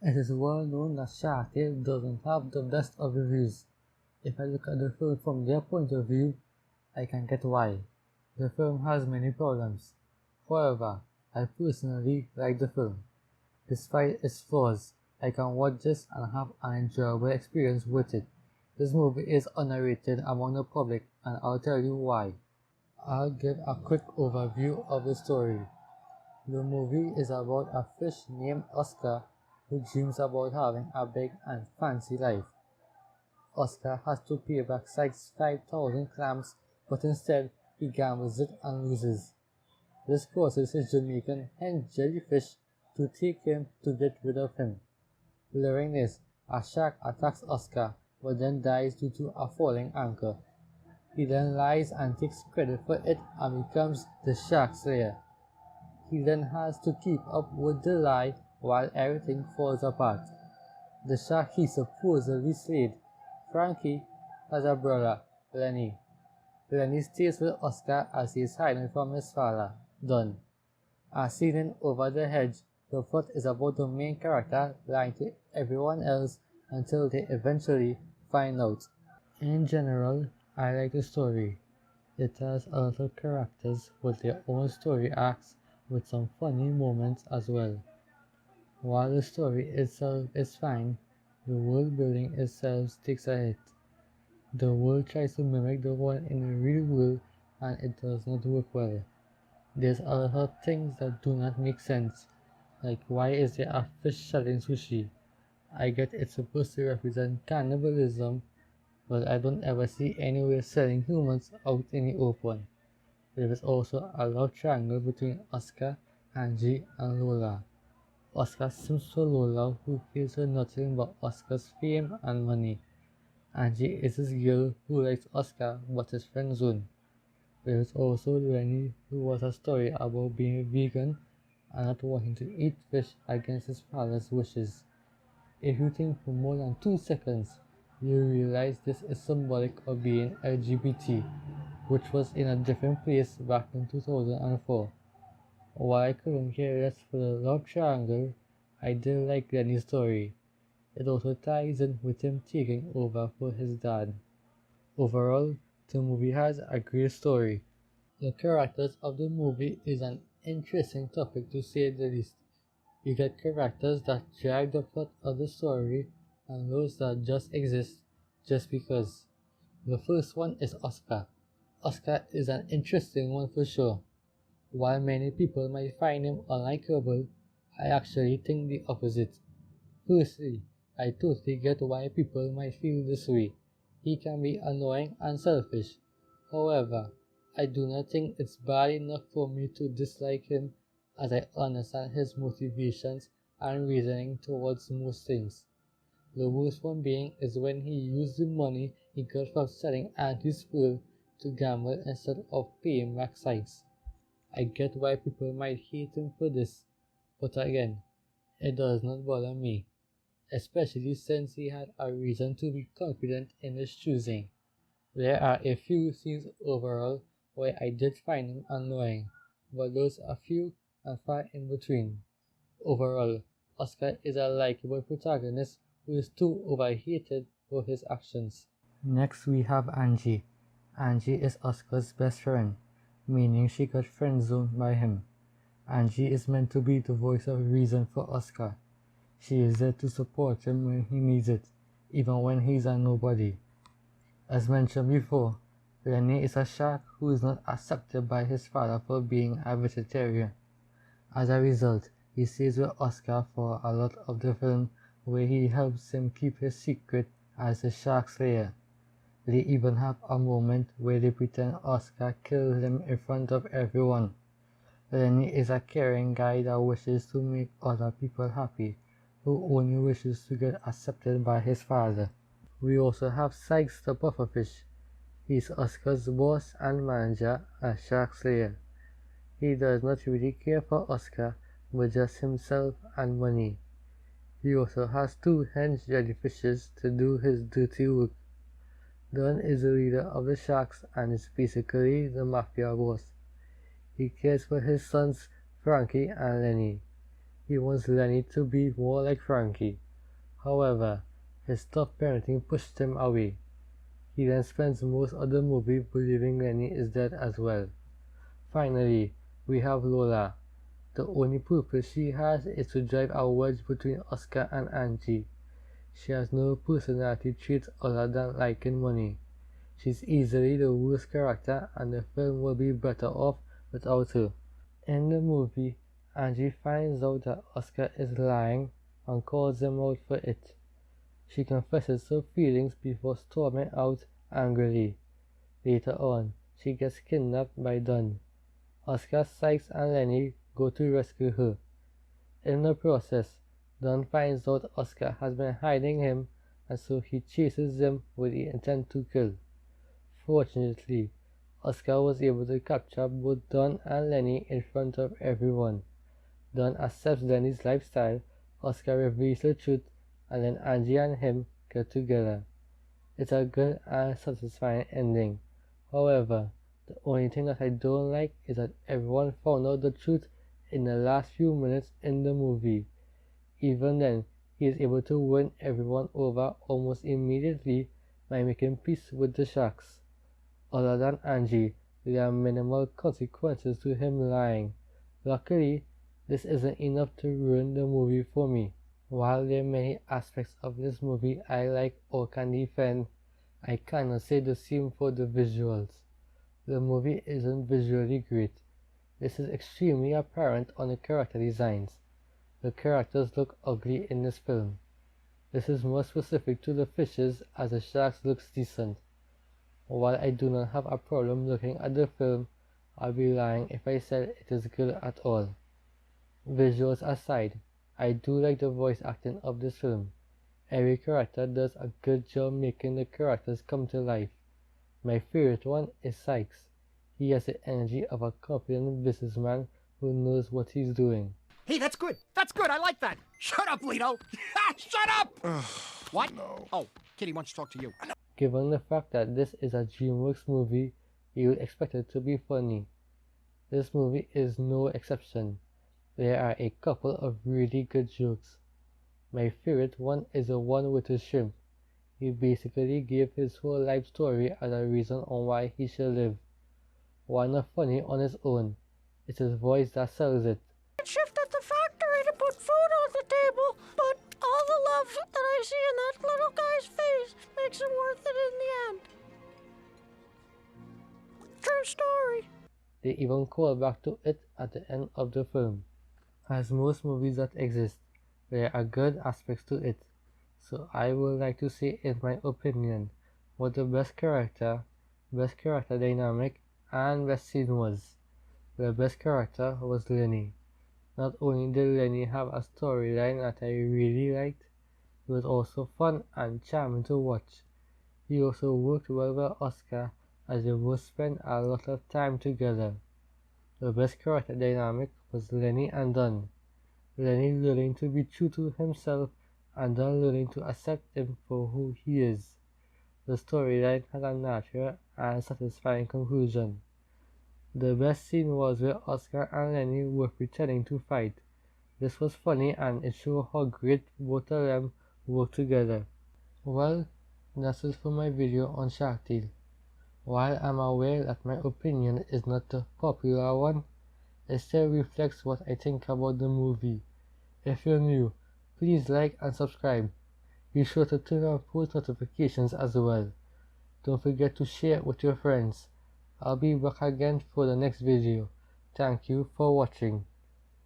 It is well known that Shark Tale doesn't have the best of reviews. If I look at the film from their point of view, I can get why. The film has many problems. However, I personally like the film. Despite its flaws, I can watch this and have an enjoyable experience with it. This movie is underrated among the public, and I'll tell you why. I'll give a quick overview of the story. The movie is about a fish named Oscar who dreams about having a big and fancy life. Oscar has to pay back Sykes 5,000 clams, but instead he gambles it and loses. This causes his Jamaican hen jellyfish to take him to get rid of him. Learning this, a shark attacks Oscar but then dies due to a falling anchor. He then lies and takes credit for it and becomes the Shark Slayer. He then has to keep up with the lie while everything falls apart. The shark he supposedly slayed, Frankie, has a brother, Lenny. Lenny stays with Oscar as he is hiding from his father, Don. As seen in Over the Hedge, the plot is about the main character lying to everyone else until they eventually find out. In general, I like the story. It has a lot of characters with their own story arcs with some funny moments as well. While the story itself is fine, the world building itself takes a hit. The world tries to mimic the one in the real world and it does not work well. There's a lot of things that do not make sense, like why is there a fish selling sushi? I get it's supposed to represent cannibalism, but I don't ever see anywhere selling humans out in the open. There is also a love triangle between Oscar, Angie, and Lola. Oscar seems for Lola, who gives her nothing but Oscar's fame and money. Angie is this girl who likes Oscar but is friend zone. There is also Lenny, who was a story about being a vegan and not wanting to eat fish against his father's wishes. If you think for more than 2 seconds, you realize this is symbolic of being LGBT, which was in a different place back in 2004. While I couldn't care less for the love triangle, I did like Lenny's story. It also ties in with him taking over for his dad. Overall, the movie has a great story. The characters of the movie is an interesting topic to say the least. You get characters that drag the plot of the story and those that just exist just because. The first one is Oscar. Oscar is an interesting one for sure. While many people might find him unlikable, I actually think the opposite. Firstly, I totally get why people might feel this way. He can be annoying and selfish. However, I do not think it's bad enough for me to dislike him as I understand his motivations and reasoning towards most things. The worst one being is when he used the money he got from selling Auntie's pearl to gamble instead of paying back Sykes. I get why people might hate him for this, but again, it does not bother me, especially since he had a reason to be confident in his choosing. There are a few scenes overall where I did find him annoying, but those are few and far in between. Overall, Oscar is a likable protagonist who is too overhated for his actions. Next we have Angie. Angie is Oscar's best friend, meaning she got friend-zoned by him. Angie is meant to be the voice of reason for Oscar. She is there to support him when he needs it, even when he's a nobody. As mentioned before, Lenny is a shark who is not accepted by his father for being a vegetarian. As a result, he stays with Oscar for a lot of the film, where he helps him keep his secret as the Shark Slayer. They even have a moment where they pretend Oscar killed him in front of everyone. Lenny is a caring guy that wishes to make other people happy, who only wishes to get accepted by his father. We also have Sykes the pufferfish. He's Oscar's boss and manager as Shark Slayer. He does not really care for Oscar, but just himself and money. He also has 2 hench jellyfishes to do his dirty work. Don is the leader of the sharks and is basically the mafia boss. He cares for his sons Frankie and Lenny. He wants Lenny to be more like Frankie. However, his tough parenting pushed him away. He then spends most of the movie believing Lenny is dead as well. Finally, we have Lola. The only purpose she has is to drive a wedge between Oscar and Angie. She has no personality traits other than liking money. She's easily the worst character, and the film will be better off without her. In the movie, Angie finds out that Oscar is lying and calls him out for it. She confesses her feelings before storming out angrily. Later on, she gets kidnapped by Dunn. Oscar, Sykes, and Lenny go to rescue her. In the process, Dunn finds out Oscar has been hiding him, and so he chases him with the intent to kill. Fortunately, Oscar was able to capture both Dunn and Lenny in front of everyone. Dunn accepts Lenny's lifestyle, Oscar reveals the truth, and then Angie and him get together. It's a good and satisfying ending. However, the only thing that I don't like is that everyone found out the truth in the last few minutes in the movie. Even then, he is able to win everyone over almost immediately by making peace with the Sharks. Other than Angie, there are minimal consequences to him lying. Luckily, this isn't enough to ruin the movie for me. While there are many aspects of this movie I like or can defend, I cannot say the same for the visuals. The movie isn't visually great. This is extremely apparent on the character designs. The characters look ugly in this film. This is more specific to the fishes, as the sharks looks decent. While I do not have a problem looking at the film, I'll be lying if I said it is good at all. Visuals aside, I do like the voice acting of this film. Every character does a good job making the characters come to life. My favorite one is Sykes. He has the energy of a confident businessman who knows what he's doing. Hey, that's good. That's good. I like that. Shut up, Lito. Shut up! What? No. Oh, Kitty wants to talk to you. Given the fact that this is a DreamWorks movie, you would expect it to be funny. This movie is no exception. There are a couple of really good jokes. My favorite one is the one with the shrimp. He basically gave his whole life story as a reason on why he should live. While not funny on its own, it's his voice that sells it. Shift at the factory to put food on the table, but all the love that I see in that little guy's face makes it worth it in the end. True story. They even call back to it at the end of the film. As most movies that exist, there are good aspects to it, so I would like to say in my opinion what the best character dynamic, and best scene was. The best character was Lenny. Not only did Lenny have a storyline that I really liked, it was also fun and charming to watch. He also worked well with Oscar, as they both spent a lot of time together. The best character dynamic was Lenny and Dunn. Lenny learning to be true to himself and Dunn learning to accept him for who he is. The storyline had a natural and satisfying conclusion. The best scene was where Oscar and Lenny were pretending to fight. This was funny and it showed how great both of them work together. Well, that's it for my video on Shark Tale. While I'm aware that my opinion is not the popular one, it still reflects what I think about the movie. If you're new, please like and subscribe. Be sure to turn on post notifications as well. Don't forget to share it with your friends. I'll be back again for the next video. Thank you for watching.